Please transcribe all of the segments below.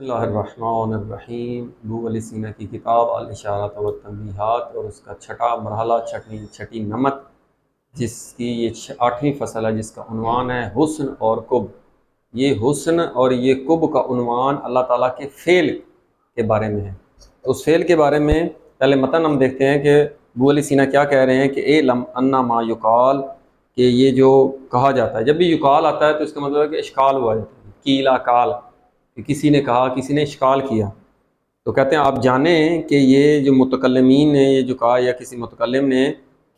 بسم اللہ الرحمن الرحیم ابو علی سینا کی کتاب الاشارات و تنبیہات اور اس کا چھٹا مرحلہ چھٹی نمت، جس کی یہ 8ویں فصل ہے، جس کا عنوان ہے حسن اور قب۔ یہ حسن اور یہ قب کا عنوان اللہ تعالیٰ کے فعل کے بارے میں ہے۔ تو اس فعل کے بارے میں پہلے متن ہم دیکھتے ہیں کہ ابو علی سینا کیا کہہ رہے ہیں کہ اعلم انا ما یقال، کہ یہ جو کہا جاتا ہے، جب بھی یقال آتا ہے تو اس کا مطلب ہے کہ اشکال ہوا جاتا ہے، کیلا کال، کہ کسی نے کہا، کسی نے اشکال کیا۔ تو کہتے ہیں آپ جانیں کہ یہ جو متکلمین نے یہ جو کہا، یا کسی متکلم نے،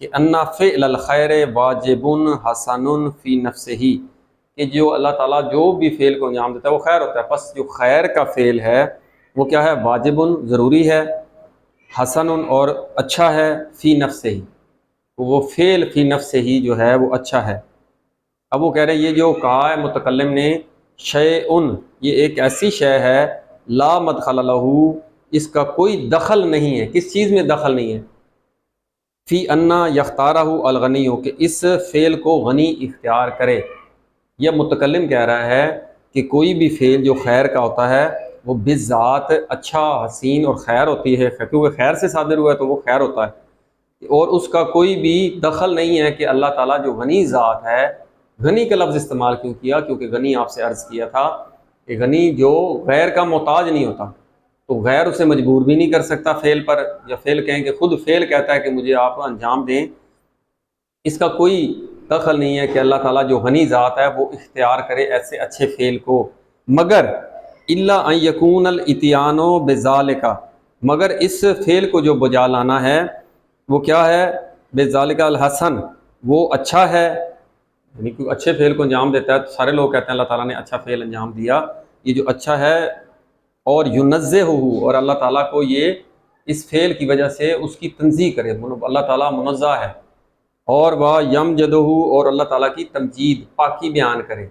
کہ انا فعل الخیر واجب حسن فی نفسہ، کہ جو اللہ تعالیٰ جو بھی فعل کو انجام دیتا ہے وہ خیر ہوتا ہے، پس جو خیر کا فعل ہے وہ کیا ہے؟ واجب، ضروری ہے، حسن اور اچھا ہے، فی نفسہ، وہ فعل فی نفسہ ہی جو ہے وہ اچھا ہے۔ اب وہ کہہ رہے ہیں یہ جو کہا ہے متکلم نے، شیء، یہ ایک ایسی شے ہے، لا مدخل لہ، اس کا کوئی دخل نہیں ہے، کس چیز میں دخل نہیں ہے؟ فی انا یختارہ الغنی، کہ اس فعل کو غنی اختیار کرے۔ یہ متکلم کہہ رہا ہے کہ کوئی بھی فعل جو خیر کا ہوتا ہے وہ بذات اچھا، حسین اور خیر ہوتی ہے، کیونکہ خیر سے صادر ہوا ہے تو وہ خیر ہوتا ہے، اور اس کا کوئی بھی دخل نہیں ہے کہ اللہ تعالیٰ جو غنی ذات ہے۔ غنی کا لفظ استعمال کیوں کیا؟ کیونکہ غنی آپ سے عرض کیا تھا کہ غنی جو غیر کا محتاج نہیں ہوتا، تو غیر اسے مجبور بھی نہیں کر سکتا فعل پر، یا فعل کہیں کہ خود فعل کہتا ہے کہ مجھے آپ انجام دیں، اس کا کوئی دخل نہیں ہے کہ اللہ تعالیٰ جو غنی ذات ہے وہ اختیار کرے ایسے اچھے فعل کو، مگر الا ان یکون الاتیان بذالک، مگر اس فعل کو جو بجا لانا ہے وہ کیا ہے؟ بذالک الحسن، وہ اچھا ہے، یعنی کوئی اچھے فعل کو انجام دیتا ہے تو سارے لوگ کہتے ہیں اللہ تعالیٰ نے اچھا فعل انجام دیا، یہ جو اچھا ہے، اور ینزہ، اور اللہ تعالیٰ کو یہ اس فعل کی وجہ سے اس کی تنزیہ کرے، اللہ تعالیٰ منزہ ہے، اور وہ یمجدہ، اور اللہ تعالیٰ کی تمجید، پاکی بیان کرے،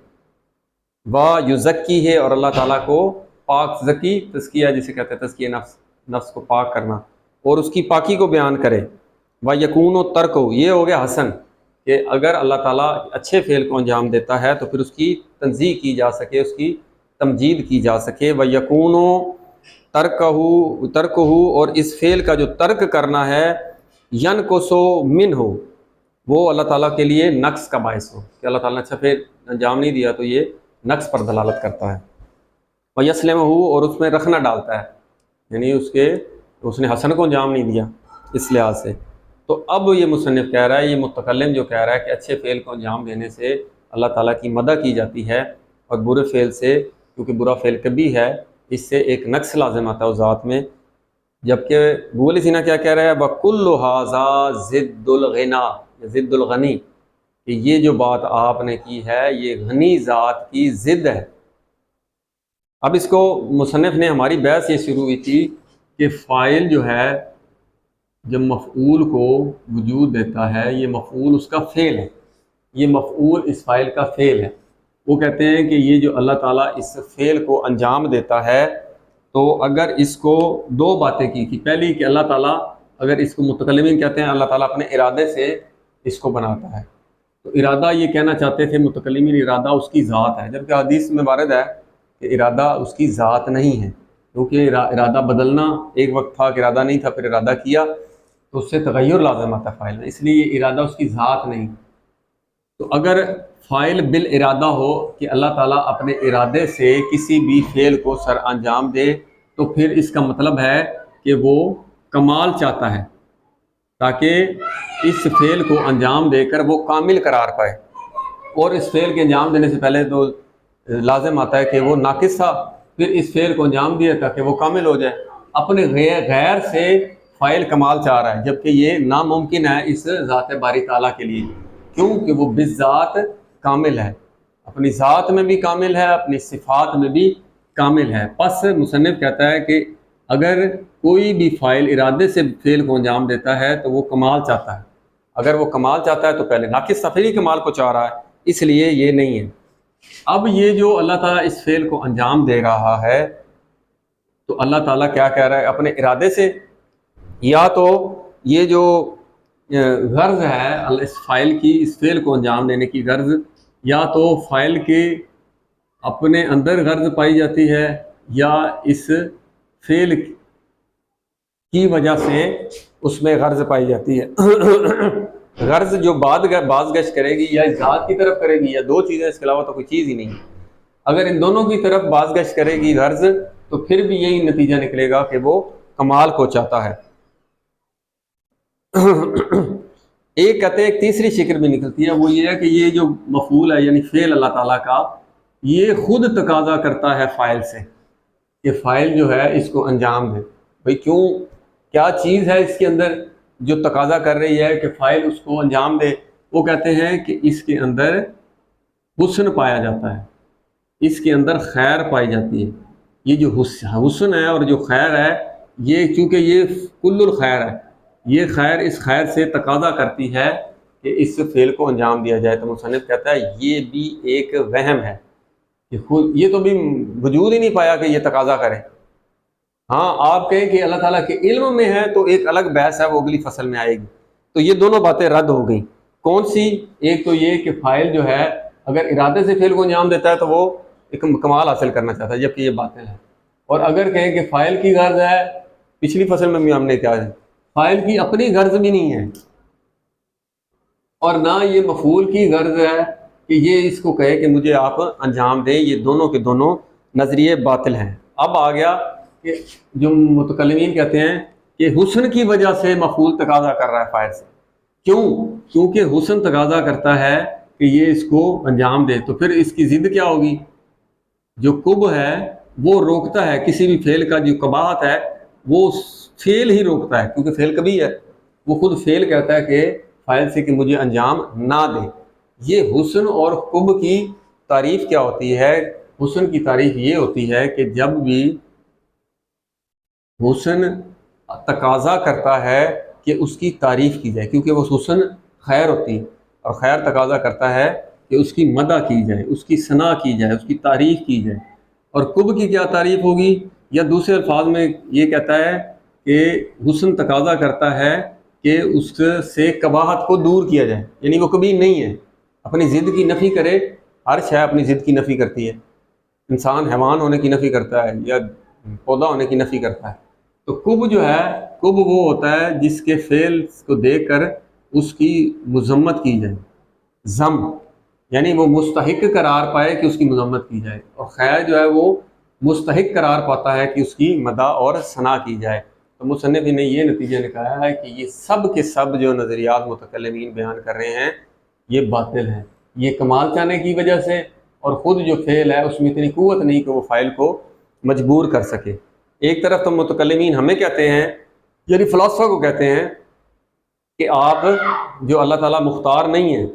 وہ یزکی ہے، اور اللہ تعالیٰ کو پاک، زکی تزکیہ جسے کہتے ہیں تزکیہ نفس، نفس کو پاک کرنا، اور اس کی پاکی کو بیان کرے، وہ یکون و ترک، یہ ہو گیا حسن، کہ اگر اللہ تعالیٰ اچھے فعل کو انجام دیتا ہے تو پھر اس کی تنزیہ کی جا سکے، اس کی تمجید کی جا سکے، وہ یکون و ترک، اور اس فعل کا جو ترک کرنا ہے، ینقص منہ، وہ اللہ تعالیٰ کے لیے نقص کا باعث ہو، کہ اللہ تعالیٰ نے اچھا فعل انجام نہیں دیا تو یہ نقص پر دلالت کرتا ہے، وَيَسْلِمُهُ، اور اس میں رکھنا ڈالتا ہے، یعنی اس نے حسن کو انجام نہیں دیا اس لحاظ سے۔ تو اب یہ مصنف کہہ رہا ہے، یہ متکلم جو کہہ رہا ہے کہ اچھے فعل کو انجام دینے سے اللہ تعالیٰ کی مدح کی جاتی ہے، اور برے فعل سے، کیونکہ برا فعل کبھی ہے، اس سے ایک نقص لازم آتا ہے اس ذات میں، جبکہ ابو علی سینا کیا کہہ رہا ہے؟ وَكُلُّ هَذَا ضِدُّ الْغِنَى، ضد الغنی، کہ یہ جو بات آپ نے کی ہے یہ غنی ذات کی ضد ہے۔ اب اس کو مصنف نے، ہماری بحث یہ شروع ہوئی تھی کہ فاعل جو ہے جب مفعول کو وجود دیتا ہے، یہ مفعول اس کا فعل ہے، یہ مفعول اس فاعل کا فعل ہے، وہ کہتے ہیں کہ یہ جو اللہ تعالیٰ اس فعل کو انجام دیتا ہے، تو اگر اس کو دو باتیں کی تھی، پہلی کہ اللہ تعالیٰ، اگر اس کو متکلمین کہتے ہیں اللہ تعالیٰ اپنے ارادے سے اس کو بناتا ہے، تو ارادہ یہ کہنا چاہتے تھے متکلمین، ارادہ اس کی ذات ہے، جبکہ حدیث میں وارد ہے کہ ارادہ اس کی ذات نہیں ہے، کیونکہ ارادہ بدلنا، ایک وقت تھا کہ ارادہ نہیں تھا پھر ارادہ کیا تو اس سے تغیر لازم آتا ہے فاعل میں، اس لیے یہ ارادہ اس کی ذات نہیں۔ تو اگر فاعل بالارادہ ہو کہ اللہ تعالیٰ اپنے ارادے سے کسی بھی فعل کو سر انجام دے، تو پھر اس کا مطلب ہے کہ وہ کمال چاہتا ہے، تاکہ اس فعل کو انجام دے کر وہ کامل قرار پائے، اور اس فعل کے انجام دینے سے پہلے تو لازم آتا ہے کہ وہ ناقص تھا، پھر اس فعل کو انجام دیا تاکہ وہ کامل ہو جائے۔ اپنے غیر سے فاعل کمال چاہ رہا ہے، جبکہ یہ ناممکن ہے اس ذات باری تعالیٰ کے لیے، کیونکہ وہ بالذات کامل ہے، اپنی ذات میں بھی کامل ہے، اپنی صفات میں بھی کامل ہے۔ پس مصنف کہتا ہے کہ اگر کوئی بھی فاعل ارادے سے فعل کو انجام دیتا ہے تو وہ کمال چاہتا ہے، اگر وہ کمال چاہتا ہے تو پہلے ناقص تفریح کمال کو چاہ رہا ہے، اس لیے یہ نہیں ہے۔ اب یہ جو اللہ تعالیٰ اس فعل کو انجام دے رہا ہے، تو اللہ تعالیٰ کیا کہہ رہا ہے؟ اپنے ارادے سے، یا تو یہ جو غرض ہے اس فاعل کی، اس فعل کو انجام دینے کی غرض، یا تو فاعل کے اپنے اندر غرض پائی جاتی ہے، یا اس فعل کی وجہ سے اس میں غرض پائی جاتی ہے۔ غرض جو باز گشت کرے گی یا اس ذات کی طرف کرے گی یا دو چیزیں، اس کے علاوہ تو کوئی چیز ہی نہیں ہے۔ اگر ان دونوں کی طرف باز گشت کرے گی غرض، تو پھر بھی یہی نتیجہ نکلے گا کہ وہ کمال کو چاہتا ہے۔ ایک کہتے ہیں ایک تیسری شکل بھی نکلتی ہے، وہ یہ ہے کہ یہ جو مفعول ہے یعنی فعل اللہ تعالیٰ کا، یہ خود تقاضا کرتا ہے فاعل سے کہ فاعل جو ہے اس کو انجام دے۔ بھئی کیوں، کیا چیز ہے اس کے اندر جو تقاضا کر رہی ہے کہ فاعل اس کو انجام دے؟ وہ کہتے ہیں کہ اس کے اندر حسن پایا جاتا ہے، اس کے اندر خیر پائی جاتی ہے۔ یہ جو حسن ہے اور جو خیر ہے، یہ چونکہ یہ کل الخیر ہے، یہ خیر اس خیر سے تقاضا کرتی ہے کہ اس فعل کو انجام دیا جائے۔ تو مصنف کہتا ہے یہ بھی ایک وہم ہے کہ خود یہ تو بھی وجود ہی نہیں پایا کہ یہ تقاضا کرے۔ ہاں آپ کہیں کہ اللہ تعالیٰ کے علم میں ہے تو ایک الگ بحث ہے، وہ اگلی فصل میں آئے گی۔ تو یہ دونوں باتیں رد ہو گئیں۔ کون سی؟ ایک تو یہ کہ فاعل جو ہے اگر ارادے سے فعل کو انجام دیتا ہے تو وہ ایک کمال حاصل کرنا چاہتا ہے، جبکہ یہ باطل ہے۔ اور اگر کہیں کہ فاعل کی غرض ہے، پچھلی فصل میں بھی ہم نے کیا ہے، فاعل کی اپنی غرض بھی نہیں ہے اور نہ یہ مفعول کی غرض ہے کہ یہ اس کو کہے کہ مجھے آپ انجام دیں، یہ دونوں کے دونوں نظریے باطل ہیں۔ اب آ گیا کہ جو متکلمین کہتے ہیں کہ حسن کی وجہ سے مفعول تقاضا کر رہا ہے فاعل سے۔ کیوں؟ کیونکہ حسن تقاضا کرتا ہے کہ یہ اس کو انجام دے، تو پھر اس کی ضد کیا ہوگی؟ جو قب ہے وہ روکتا ہے، کسی بھی فعل کا جو قباحت ہے وہ فعل ہی روکتا ہے، کیونکہ فعل کبھی ہے، وہ خود فعل کہتا ہے کہ فاعل سے کہ مجھے انجام نہ دے۔ یہ حسن اور قب کی تعریف کیا ہوتی ہے؟ حسن کی تعریف یہ ہوتی ہے کہ جب بھی حسن تقاضا کرتا ہے کہ اس کی تعریف کی جائے، کیونکہ وہ حسن خیر ہوتی ہے اور خیر تقاضا کرتا ہے کہ اس کی مدح کی جائے، اس کی ثنا کی جائے، اس کی تعریف کی جائے۔ اور قب کی کیا تعریف ہوگی؟ یا دوسرے الفاظ میں یہ کہتا ہے کہ حسن تقاضا کرتا ہے کہ اس سے قباحت کو دور کیا جائے، یعنی وہ کبھی نہیں ہے، اپنی ضد کی نفی کرے۔ ہر شے اپنی ضد کی نفی کرتی ہے، انسان حیوان ہونے کی نفی کرتا ہے یا پودا ہونے کی نفی کرتا ہے۔ تو قب جو ہے، قب وہ ہوتا ہے جس کے فعل کو دیکھ کر اس کی مذمت کی جائے، ذم یعنی وہ مستحق قرار پائے کہ اس کی مذمت کی جائے، اور خیر جو ہے وہ مستحق قرار پاتا ہے کہ اس کی مدح اور ثنا کی جائے۔ تو مصنف نے یہ نتیجہ نکالا ہے کہ یہ سب کے سب جو نظریات متکلمین بیان کر رہے ہیں یہ باطل ہیں۔ یہ کمال چاہنے کی وجہ سے، اور خود جو فعل ہے اس میں اتنی قوت نہیں کہ وہ فاعل کو مجبور کر سکے۔ ایک طرف تو متکلمین ہمیں کہتے ہیں، یعنی فلاسفہ کو کہتے ہیں کہ آپ جو اللہ تعالیٰ مختار نہیں ہیں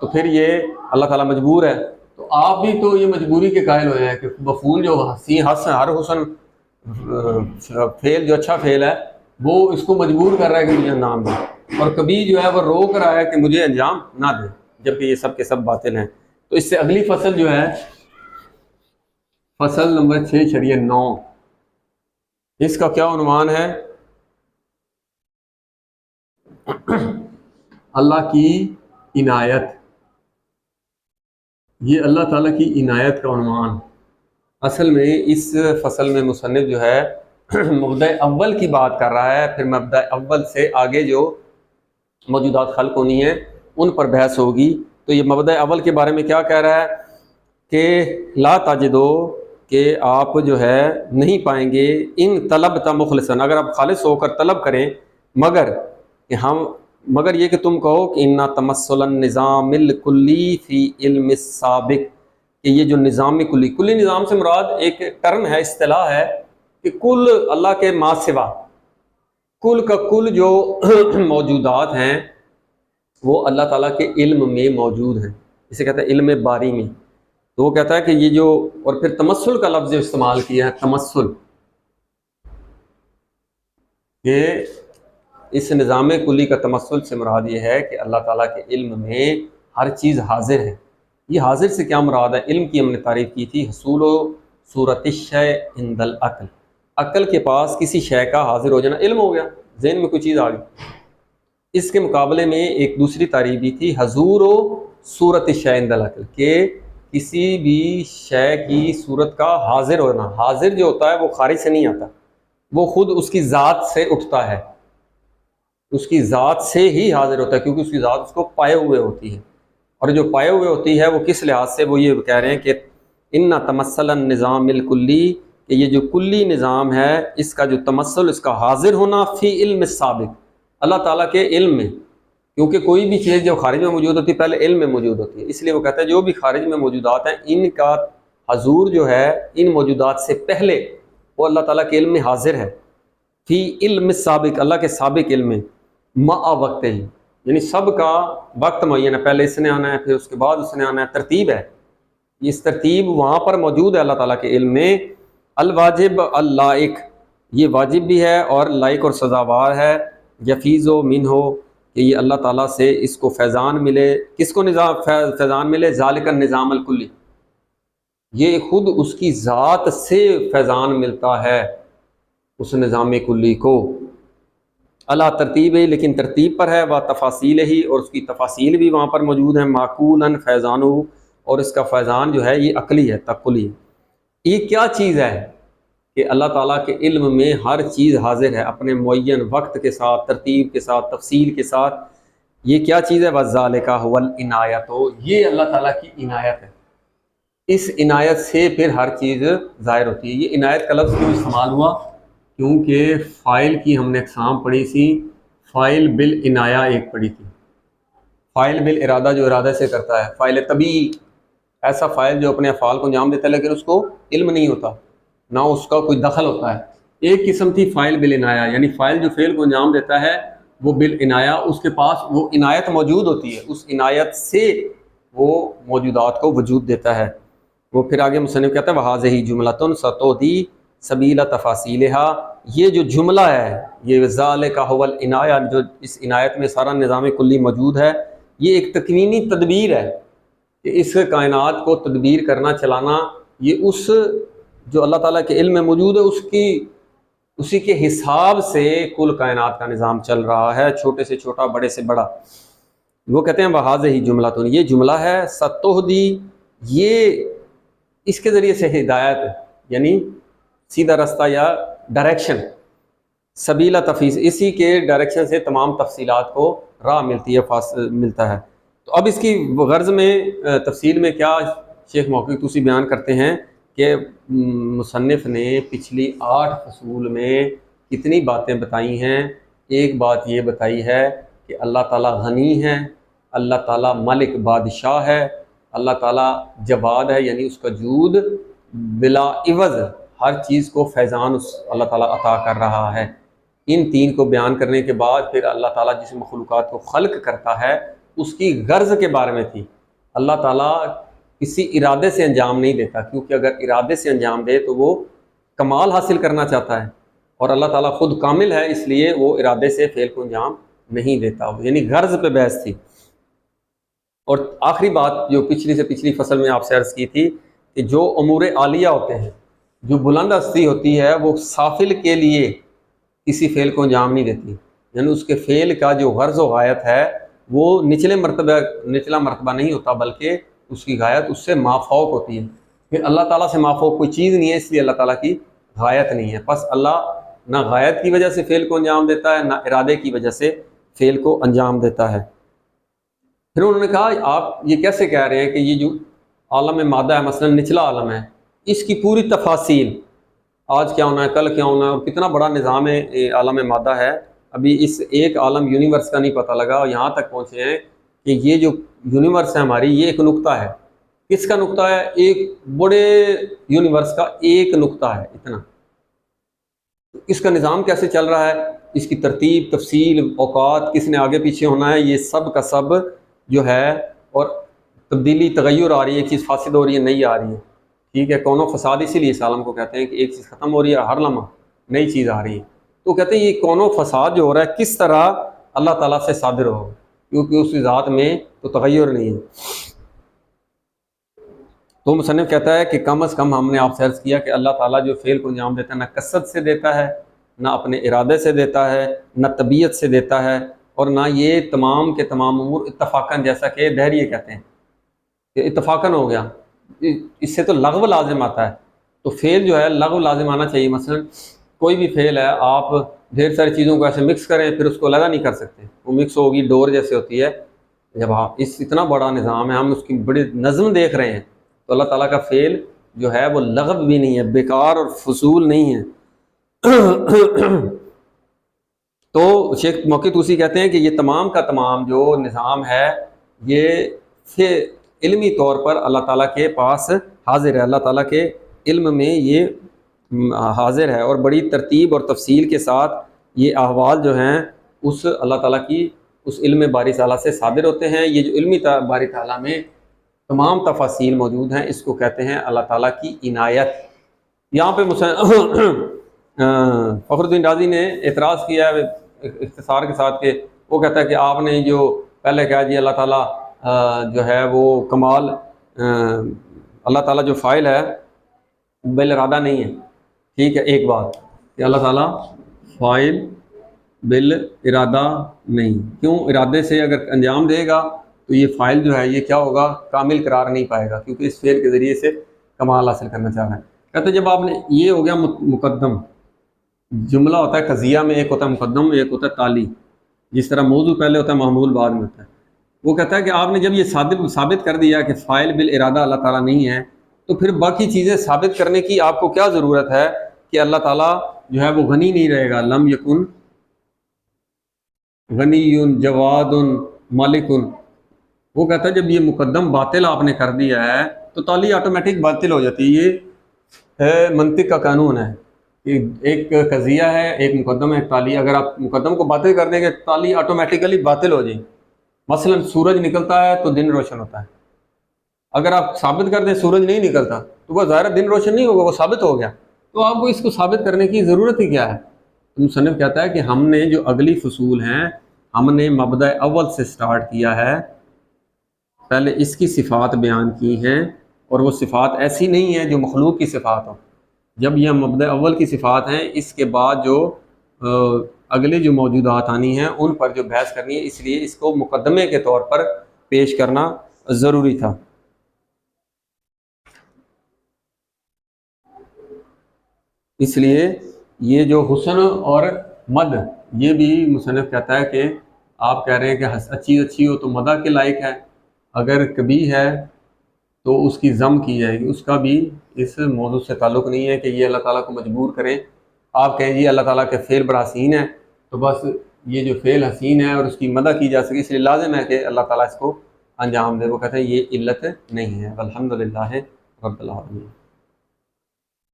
تو پھر یہ اللہ تعالیٰ مجبور ہے۔ تو آپ بھی تو یہ مجبوری کے قائل ہوئے ہیں کہ مفعول جو ہر حسن فعل جو اچھا فعل ہے وہ اس کو مجبور کر رہا ہے کہ مجھے انجام دے، اور کبھی جو ہے وہ روک رہا ہے کہ مجھے انجام نہ دے، جبکہ یہ سب کے سب باطل ہیں۔ تو اس سے اگلی فصل جو ہے فصل نمبر 6/9، اس کا کیا عنوان ہے؟ اللہ کی عنایت۔ یہ اللہ تعالیٰ کی عنایت کا عنوان۔ اصل میں اس فصل میں مصنف جو ہے مبدأ اول کی بات کر رہا ہے، پھر مبدأ اول سے آگے جو موجودات خلق ہونی ہیں ان پر بحث ہوگی۔ تو یہ مبدأ اول کے بارے میں کیا کہہ رہا ہے کہ لا تجدو، کہ آپ جو ہے نہیں پائیں گے، ان طلبت مخلصاً، اگر آپ خالص ہو کر طلب کریں، مگر یہ کہ تم کہو کہ انا تمثل النظام الکلی فی علم السابق، کہ یہ جو نظام کلی نظام سے مراد ایک ٹرم ہے، اصطلاح ہے کہ کل اللہ کے ما سوا، کل کا کل جو موجودات ہیں وہ اللہ تعالیٰ کے علم میں موجود ہیں، اسے کہتا ہے علم باری میں۔ تو وہ کہتا ہے کہ یہ جو، اور پھر تمثل کا لفظ استعمال کیا ہے، تمثل، کہ اس نظام کلی کا تمثل سے مراد یہ ہے کہ اللہ تعالیٰ کے علم میں ہر چیز حاضر ہے۔ یہ حاضر سے کیا مراد ہے؟ علم کی ہم نے تعریف کی تھی، حصول و صورت الشیء عند العقل، عقل کے پاس کسی شے کا حاضر ہو جانا علم ہو گیا، ذہن میں کوئی چیز آ گئی۔ اس کے مقابلے میں ایک دوسری تعریف بھی تھی، حضور و صورت الشیء عند العقل، کہ کسی بھی شے کی صورت کا حاضر ہونا، حاضر جو ہوتا ہے وہ خارج سے نہیں آتا، وہ خود اس کی ذات سے اٹھتا ہے، اس کی ذات سے ہی حاضر ہوتا ہے، کیونکہ اس کی ذات اس کو پائے ہوئے ہوتی ہے۔ اور جو پائے ہوئے ہوتی ہے وہ کس لحاظ سے، وہ یہ کہہ رہے ہیں کہ ان تمثل النظام الکلی، کہ یہ جو کلی نظام ہے اس کا جو تمثل، اس کا حاضر ہونا فی علم السابق، اللہ تعالیٰ کے علم میں، کیونکہ کوئی بھی چیز جو خارج میں موجود ہوتی ہے پہلے علم میں موجود ہوتی ہے، اس لیے وہ کہتا ہے جو بھی خارج میں موجودات ہیں ان کا حضور جو ہے ان موجودات سے پہلے وہ اللہ تعالیٰ کے علم میں حاضر ہے، فی علم السابق، اللہ کے سابق علم میں، مع وقت ہی، یعنی سب کا وقت معین ہے، پہلے اس نے آنا ہے پھر اس کے بعد اس نے آنا ہے، ترتیب ہے، اس ترتیب وہاں پر موجود ہے اللہ تعالیٰ کے علم میں۔ الواجب اللائق، یہ واجب بھی ہے اور لائق اور سزاوار ہے، یفیض و من ہو، کہ یہ اللہ تعالیٰ سے اس کو فیضان ملے، کس کو نظام فیضان ملے، ذالک النظام الکلی، یہ خود اس کی ذات سے فیضان ملتا ہے اس نظام کلی کو، اللہ ترتیب ہے، لیکن ترتیب پر ہے، وہ تفاصیل ہی، اور اس کی تفاصیل بھی وہاں پر موجود ہیں، معقولاً فیضان ہو، اور اس کا فیضان جو ہے یہ عقلی ہے، تقلی ہے۔ یہ کیا چیز ہے کہ اللہ تعالیٰ کے علم میں ہر چیز حاضر ہے اپنے معین وقت کے ساتھ، ترتیب کے ساتھ، تفصیل کے ساتھ، یہ کیا چیز ہے، وَذَلِكَ هُوَ الْعِنَایَةُ، یہ اللہ تعالیٰ کی عنایت ہے، اس عنایت سے پھر ہر چیز ظاہر ہوتی ہے۔ یہ عنایت کا لفظ کیوں استعمال ہوا؟ کیونکہ فائل کی ہم نے اقسام پڑھی تھی، فائل بالعنایہ ایک پڑھی تھی، فائل بالارادہ جو ارادہ سے کرتا ہے، فائل طبی، ایسا فائل جو اپنے افعال کو انجام دیتا ہے لیکن اس کو علم نہیں ہوتا، نہ اس کا کوئی دخل ہوتا ہے۔ ایک قسم تھی فائل بالعنایہ، یعنی فائل جو فعل کو انجام دیتا ہے وہ بالعنایہ، اس کے پاس وہ عنایت موجود ہوتی ہے، اس عنایت سے وہ موجودات کو وجود دیتا ہے۔ وہ پھر آگے مصنف کہتا ہے وَهَذِهِ جُمْلَةٌ سَتُهْدِي سَبِيلَ تَفَاصِيلِهَا، یہ جو جملہ ہے، یہ ذَلِكَ هُوَ الْعِنَایَہ، جو اس عنایت میں سارا نظام کلی موجود ہے، یہ ایک تکوینی تدبیر ہے کہ اس کائنات کو تدبیر کرنا، چلانا، یہ اس جو اللہ تعالیٰ کے علم میں موجود ہے اسی کے حساب سے کل کائنات کا نظام چل رہا ہے، چھوٹے سے چھوٹا، بڑے سے بڑا۔ وہ کہتے ہیں وَهَذِهِ جُمْلَةٌ، یہ جملہ ہے، سَتُهْدِي، یہ اس کے ذریعے سے ہدایت، یعنی سیدھا رستہ یا ڈائریکشن، سبیلا تفیض، اسی کے ڈائریکشن سے تمام تفصیلات کو راہ ملتی ہے، ملتا ہے۔ تو اب اس کی غرض میں تفصیل میں کیا شیخ محقق طوسی بیان کرتے ہیں کہ مصنف نے پچھلی 8 فصول میں کتنی باتیں بتائی ہیں۔ ایک بات یہ بتائی ہے کہ اللہ تعالیٰ غنی ہے، اللہ تعالیٰ ملک بادشاہ ہے، اللہ تعالیٰ جواد ہے، یعنی اس کا جود بلا عوض ہر چیز کو فیضان اللہ تعالیٰ عطا کر رہا ہے۔ ان 3 کو بیان کرنے کے بعد پھر اللہ تعالیٰ جس مخلوقات کو خلق کرتا ہے اس کی غرض کے بارے میں تھی۔ اللہ تعالیٰ کسی ارادے سے انجام نہیں دیتا، کیونکہ اگر ارادے سے انجام دے تو وہ کمال حاصل کرنا چاہتا ہے، اور اللہ تعالیٰ خود کامل ہے، اس لیے وہ ارادے سے فعل کو انجام نہیں دیتا، یعنی غرض پہ بحث تھی۔ اور آخری بات جو پچھلی سے پچھلی فصل میں آپ سے عرض کی تھی کہ جو امور عالیہ ہوتے ہیں، جو بلند ہستی ہوتی ہے، وہ سافل کے لیے کسی فعل کو انجام نہیں دیتی، یعنی اس کے فعل کا جو غرض و غایت ہے وہ نچلا مرتبہ نہیں ہوتا، بلکہ اس کی غایت اس سے مافوق ہوتی ہے۔ پھر اللہ تعالیٰ سے مافوق کوئی چیز نہیں ہے، اس لیے اللہ تعالیٰ کی غایت نہیں ہے۔ پس اللہ نہ غایت کی وجہ سے فعل کو انجام دیتا ہے، نہ ارادے کی وجہ سے فعل کو انجام دیتا ہے۔ پھر انہوں نے کہا آپ یہ کیسے کہہ رہے ہیں کہ یہ جو عالم مادہ ہے، مثلا نچلا عالم ہے، اس کی پوری تفاصیل، آج کیا ہونا ہے، کل کیا ہونا ہے، اور کتنا بڑا نظام عالم مادہ ہے، ابھی اس ایک عالم یونیورس کا نہیں پتہ لگا، اور یہاں تک پہنچے ہیں کہ یہ جو یونیورس ہے ہماری، یہ ایک نقطہ ہے۔ کس کا نقطہ ہے؟ ایک بڑے یونیورس کا ایک نقطہ ہے، اتنا۔ اس کا نظام کیسے چل رہا ہے، اس کی ترتیب، تفصیل، اوقات، کس نے آگے پیچھے ہونا ہے، یہ سب کا سب جو ہے، اور تبدیلی، تغیر آ رہی ہے، ایک چیز فاسد ہو رہی ہے، نئی آ رہی ہے، ٹھیک ہے، کون و فساد اسی لیے اس عالم کو کہتے ہیں کہ ایک چیز ختم ہو رہی ہے، ہر لمحہ نئی چیز آ رہی ہے۔ تو کہتے ہیں یہ کون و فساد جو ہو رہا ہے کس طرح اللہ تعالیٰ سے صادر ہو، کیونکہ اس کی ذات میں تو تغیر نہیں ہے۔ تو مصنف کہتا ہے کہ کم از کم ہم نے آپ سے عرض کیا کہ اللہ تعالیٰ جو فعل کو انجام دیتا ہے، نہ کثرت سے دیتا ہے، نہ اپنے ارادے سے دیتا ہے، نہ طبیعت سے دیتا ہے، اور نہ یہ تمام کے تمام امور اتفاقاً، جیسا کہ دہریے کہتے ہیں کہ اتفاقاً ہو گیا، اس سے تو لغو لازم آتا ہے، تو فعل جو ہے لغو لازم آنا چاہیے۔ مثلا کوئی بھی فعل ہے، آپ ڈھیر ساری چیزوں کو ایسے مکس کریں پھر اس کو لگا نہیں کر سکتے، وہ مکس ہوگی، ڈور جیسے ہوتی ہے۔ جب آپ اتنا بڑا نظام ہے، ہم اس کی بڑی نظم دیکھ رہے ہیں، تو اللہ تعالیٰ کا فعل جو ہے وہ لغو بھی نہیں ہے، بیکار اور فضول نہیں ہے۔ تو شیخ موقع توسی کہتے ہیں کہ یہ تمام کا تمام جو نظام ہے، یہ سے علمی طور پر اللہ تعالیٰ کے پاس حاضر ہے، اللہ تعالیٰ کے علم میں یہ حاضر ہے، اور بڑی ترتیب اور تفصیل کے ساتھ یہ احوال جو ہیں اس اللہ تعالیٰ کی اس علم باری تعالیٰ سے صادر ہوتے ہیں۔ یہ جو علمی باری تعالیٰ میں تمام تفاصیل موجود ہیں، اس کو کہتے ہیں اللہ تعالیٰ کی عنایت۔ یہاں پہ فخر الدین رازی نے اعتراض کیا ہے اختصار کے ساتھ، کہ وہ کہتا ہے کہ آپ نے جو پہلے کہا جی اللہ تعالیٰ جو ہے وہ کمال، اللہ تعالیٰ جو فاعل ہے بالارادہ نہیں ہے، ٹھیک ہے، ایک بات کہ اللہ تعالیٰ فاعل بالارادہ نہیں، کیوں؟ ارادے سے اگر انجام دے گا تو یہ فاعل جو ہے یہ کیا ہوگا؟ کامل قرار نہیں پائے گا، کیونکہ اس فعل کے ذریعے سے کمال حاصل کرنا چاہ رہا ہے۔ کہتے ہیں جب آپ نے یہ ہو گیا مقدم، جملہ ہوتا ہے قضیہ میں، ایک ہوتا ہے مقدم، ایک ہوتا ہے تالی، جس طرح موضوع پہلے ہوتا ہے معمول بعد میں ہوتا ہے۔ وہ کہتا ہے کہ آپ نے جب یہ ثابت کر دیا کہ فاعل بالارادہ اللہ تعالیٰ نہیں ہے، تو پھر باقی چیزیں ثابت کرنے کی آپ کو کیا ضرورت ہے کہ اللہ تعالیٰ جو ہے وہ غنی نہیں رہے گا، لم یکن غنی جواد مالک۔ وہ کہتا ہے جب یہ مقدم باطل آپ نے کر دیا ہے تو تالی آٹومیٹک باطل ہو جاتی ہے۔ یہ منطق کا قانون ہے کہ ایک قضیہ ہے، ایک مقدم ہے، ایک تالی، اگر آپ مقدم کو باطل کر دیں گے تالی آٹومیٹیکلی باطل ہو جائے گی۔ مثلا سورج نکلتا ہے تو دن روشن ہوتا ہے، اگر آپ ثابت کر دیں سورج نہیں نکلتا تو وہ ظاہر دن روشن نہیں ہوگا، وہ ثابت ہو گیا، تو آپ کو اس کو ثابت کرنے کی ضرورت ہی کیا ہے؟ مصنف کہتا ہے کہ ہم نے جو اگلی فصول ہیں ہم نے مبدأ اول سے سٹارٹ کیا ہے، پہلے اس کی صفات بیان کی ہیں، اور وہ صفات ایسی نہیں ہیں جو مخلوق کی صفات ہوں۔ جب یہ مبدأ اول کی صفات ہیں، اس کے بعد جو اگلے جو موجودات آنی ہیں ان پر جو بحث کرنی ہے، اس لیے اس کو مقدمے کے طور پر پیش کرنا ضروری تھا۔ اس لیے یہ جو حسن اور مد، یہ بھی مصنف کہتا ہے کہ آپ کہہ رہے ہیں کہ اچھی ہو تو مدح کے لائق ہے، اگر کبھی ہے تو اس کی ذم کی جائے گی، اس کا بھی اس موضوع سے تعلق نہیں ہے کہ یہ اللہ تعالیٰ کو مجبور کریں۔ آپ کہیں جی اللہ تعالیٰ کے فعل بڑا حسین ہے، تو بس یہ جو فعل حسین ہے اور اس کی مدح کی جا سکے، اس لیے لازم ہے کہ اللہ تعالیٰ اس کو انجام دے۔ وہ کہتے ہیں یہ علت نہیں ہے۔ الحمدللہ رب العالمین۔